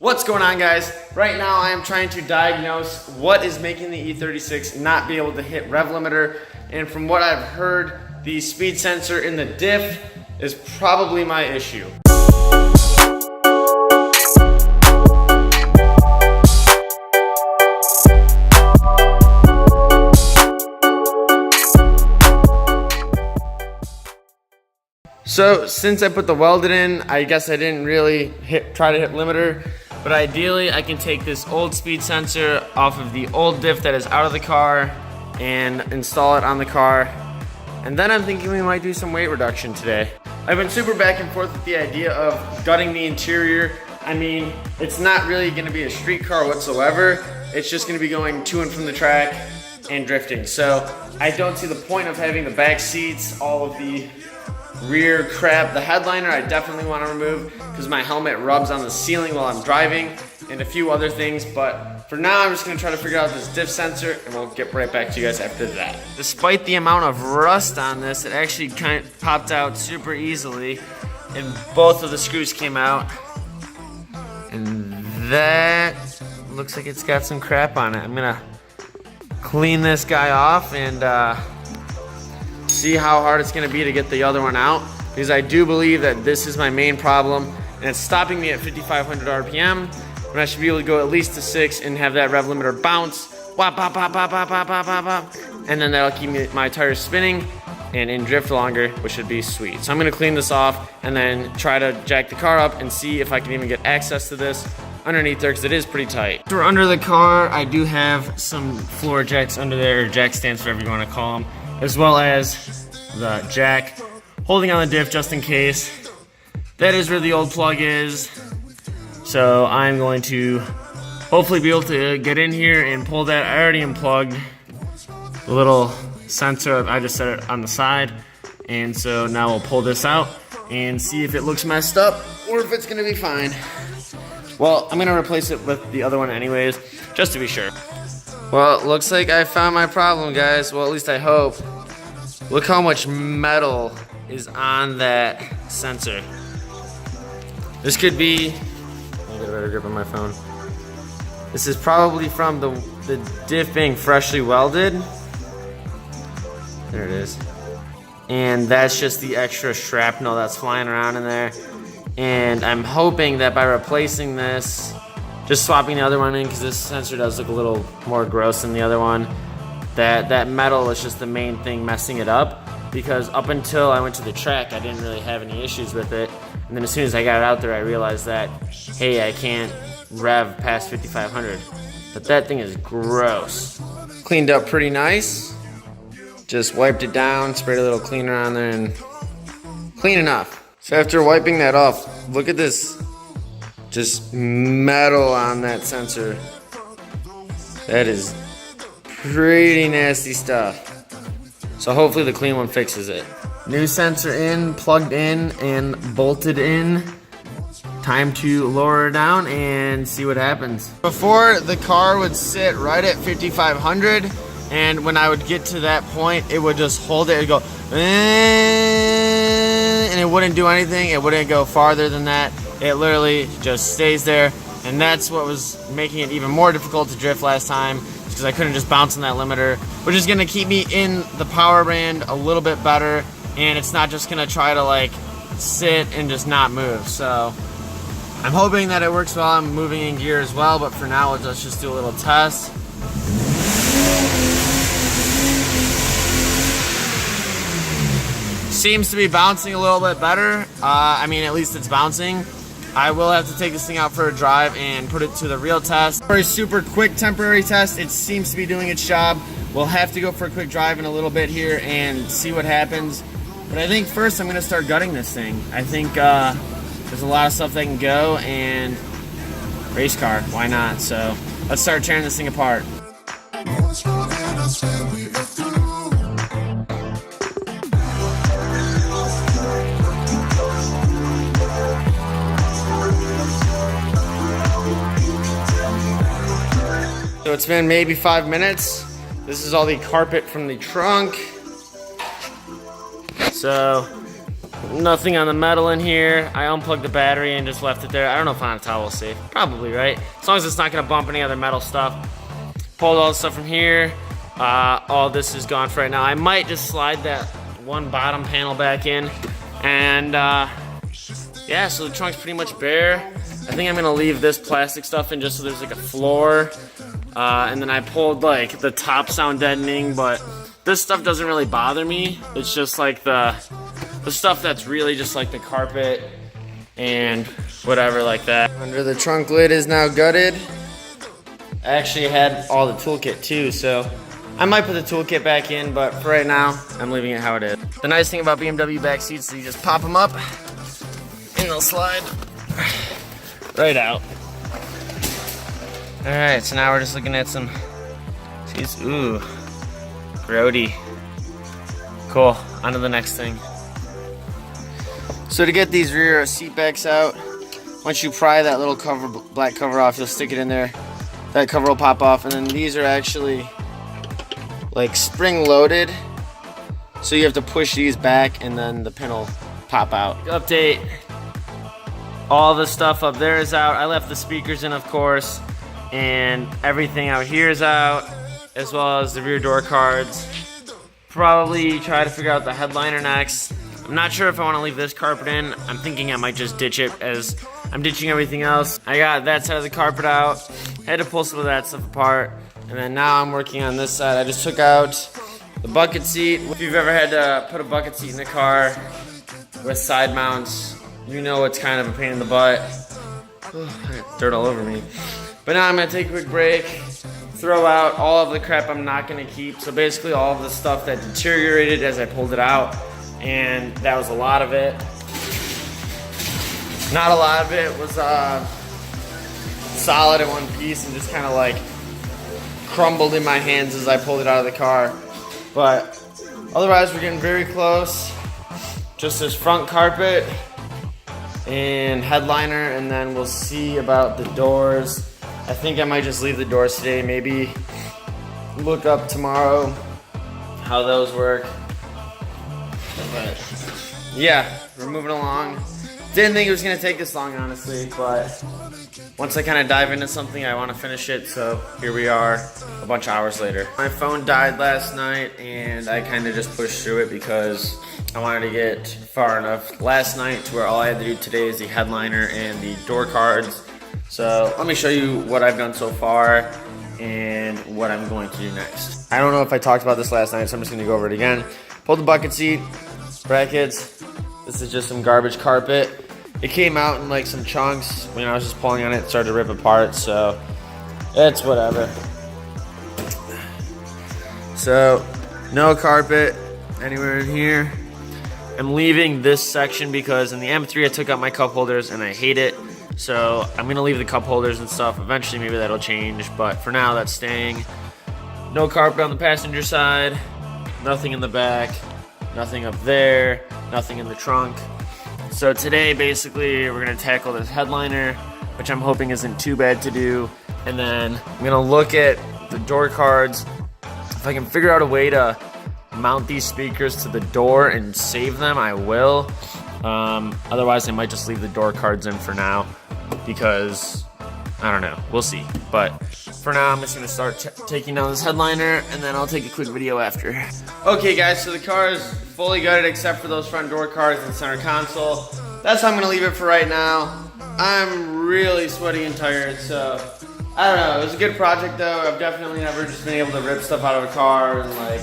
What's going on, guys? Right now I am trying to diagnose what is making the E36 not be able to hit rev limiter, and from what I've heard, the speed sensor in the diff is probably my issue. So since I put the welded in, I guess I didn't really try to hit limiter, but ideally I can take this old speed sensor off of the old diff that is out of the car and install it on the car. And then I'm thinking we might do some weight reduction today. I've been super back and forth with the idea of gutting the interior. I mean, it's not really gonna be a street car whatsoever. It's just gonna be going to and from the track and drifting. So I don't see the point of having the back seats, all of the rear crap. The headliner I definitely want to remove because my helmet rubs on the ceiling while I'm driving, and a few other things, but for now I'm just going to try to figure out this diff sensor and we'll get right back to you guys after that. Despite the amount of rust on this, it actually kind of popped out super easily and both of the screws came out, and that looks like it's got some crap on it. I'm going to clean this guy off and see how hard it's gonna be to get the other one out, because I do believe that this is my main problem and it's stopping me at 5,500 RPM when I should be able to go at least to 6 and have that rev limiter bounce, wop, bop, bop, bop, bop, bop, bop, bop, bop, and then that'll keep my tires spinning and in drift longer, which should be sweet. So I'm gonna clean this off and then try to jack the car up and see if I can even get access to this underneath there, because it is pretty tight. So under the car, I do have some floor jacks under there, or jack stands, whatever you wanna call them, as well as the jack holding on the diff just in case. That is where the old plug is. So I'm going to hopefully be able to get in here and pull that. I already unplugged the little sensor. I just set it on the side. And so now we'll pull this out and see if it looks messed up or if it's gonna be fine. Well, I'm gonna replace it with the other one anyways, just to be sure. Well, it looks like I found my problem, guys. Well, at least I hope. Look how much metal is on that sensor. This could be, let me get a better grip on my phone. This is probably from the diff being freshly welded. There it is. And that's just the extra shrapnel that's flying around in there. And I'm hoping that by replacing this, just swapping the other one in, because this sensor does look a little more gross than the other one, that metal is just the main thing messing it up, because up until I went to the track I didn't really have any issues with it, and then as soon as I got it out there I realized that, hey, I can't rev past 5,500, but that thing is gross. Cleaned up pretty nice, just wiped it down, sprayed a little cleaner on there, and clean enough. So after wiping that off, look at this, just metal on that sensor. That is pretty nasty stuff. So hopefully the clean one fixes it. New sensor in, plugged in, and bolted in. Time to lower it down and see what happens. Before, the car would sit right at 5,500, and when I would get to that point, it would just hold it and go, and it wouldn't do anything. It wouldn't go farther than that. It literally just stays there, and that's what was making it even more difficult to drift last time, because I couldn't just bounce on that limiter, which is gonna keep me in the power band a little bit better, and it's not just gonna try to like sit and just not move. So I'm hoping that it works while I'm moving in gear as well, but for now let's just do a little test. Seems to be bouncing a little bit better. I mean, at least it's bouncing. I will have to take this thing out for a drive and put it to the real test. For a super quick temporary test, it seems to be doing its job. We'll have to go for a quick drive in a little bit here and see what happens. But I think first I'm gonna start gutting this thing. I think there's a lot of stuff that can go, and race car, why not? So let's start tearing this thing apart. So it's been maybe 5 minutes. This is all the carpet from the trunk. So Nothing on the metal in here. I unplugged the battery and just left it there. I don't know if on a towel is safe. Probably, right? As long as it's not gonna bump any other metal stuff. Pulled all the stuff from here. All this is gone for right now. I might just slide that one bottom panel back in. And yeah, so the trunk's pretty much bare. I think I'm gonna leave this plastic stuff in just so there's like a floor. And then I pulled like the top sound deadening, but this stuff doesn't really bother me. It's just like the stuff that's really just like the carpet and whatever like that. Under the trunk lid is now gutted. I actually had all the toolkit too, so I might put the toolkit back in, but for right now, I'm leaving it how it is. The nice thing about BMW back seats is you just pop them up and they'll slide right out. All right, so now we're just looking at some, jeez, ooh, grody. Cool, on to the next thing. So to get these rear seat backs out, once you pry that little cover, black cover off, you'll stick it in there. That cover will pop off, and then these are actually like spring loaded. So you have to push these back and then the pin will pop out. Update, all the stuff up there is out. I left the speakers in, of course, and everything out here is out, as well as the rear door cards. Probably try to figure out the headliner next. I'm not sure if I want to leave this carpet in. I'm thinking I might just ditch it as I'm ditching everything else. I got that side of the carpet out. Had to pull some of that stuff apart. And then now I'm working on this side. I just took out the bucket seat. If you've ever had to put a bucket seat in a car with side mounts, you know it's kind of a pain in the butt. I got dirt all over me. But now I'm gonna take a quick break, throw out all of the crap I'm not gonna keep. So basically all of the stuff that deteriorated as I pulled it out. And that was a lot of it. Not a lot of it was solid in one piece and just kind of like crumbled in my hands as I pulled it out of the car. But otherwise we're getting very close. Just this front carpet and headliner, and then we'll see about the doors. I think I might just leave the doors today, maybe look up tomorrow how those work. But yeah, we're moving along. Didn't think it was gonna take this long, honestly, but once I kind of dive into something, I want to finish it, so here we are a bunch of hours later. My phone died last night, and I kind of just pushed through it because I wanted to get far enough last night to where all I had to do today is the headliner and the door cards. So let me show you what I've done so far and what I'm going to do next. I don't know if I talked about this last night, so I'm just gonna go over it again. Pulled the bucket seat, brackets. This is just some garbage carpet. It came out in like some chunks. When I was just pulling on it, it started to rip apart, so it's whatever. So, no carpet anywhere in here. I'm leaving this section because in the M3 I took out my cup holders and I hate it. So I'm gonna leave the cup holders and stuff. Eventually maybe that'll change, but for now that's staying. No carpet on the passenger side, nothing in the back, nothing up there, nothing in the trunk. So today, basically, we're gonna tackle this headliner, which I'm hoping isn't too bad to do. And then I'm gonna look at the door cards. If I can figure out a way to mount these speakers to the door and save them, I will. Otherwise, I might just leave the door cards in for now because, I don't know, we'll see. But for now, I'm just gonna start taking down this headliner, and then I'll take a quick video after. Okay guys, so the car is fully gutted except for those front door cards and center console. That's how I'm gonna leave it for right now. I'm really sweaty and tired, so I don't know. It was a good project though. I've definitely never just been able to rip stuff out of a car and like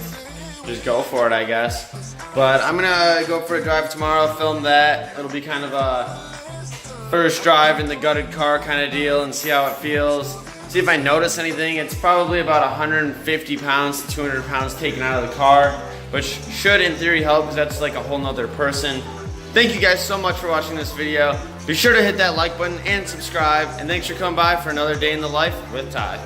just go for it, I guess. But I'm gonna go for a drive tomorrow, film that. It'll be kind of a first drive in the gutted car kind of deal and see how it feels. See if I notice anything. It's probably about 150 pounds to 200 pounds taken out of the car, which should in theory help because that's like a whole nother person. Thank you guys so much for watching this video. Be sure to hit that like button and subscribe, and thanks for coming by for another day in the life with Ty.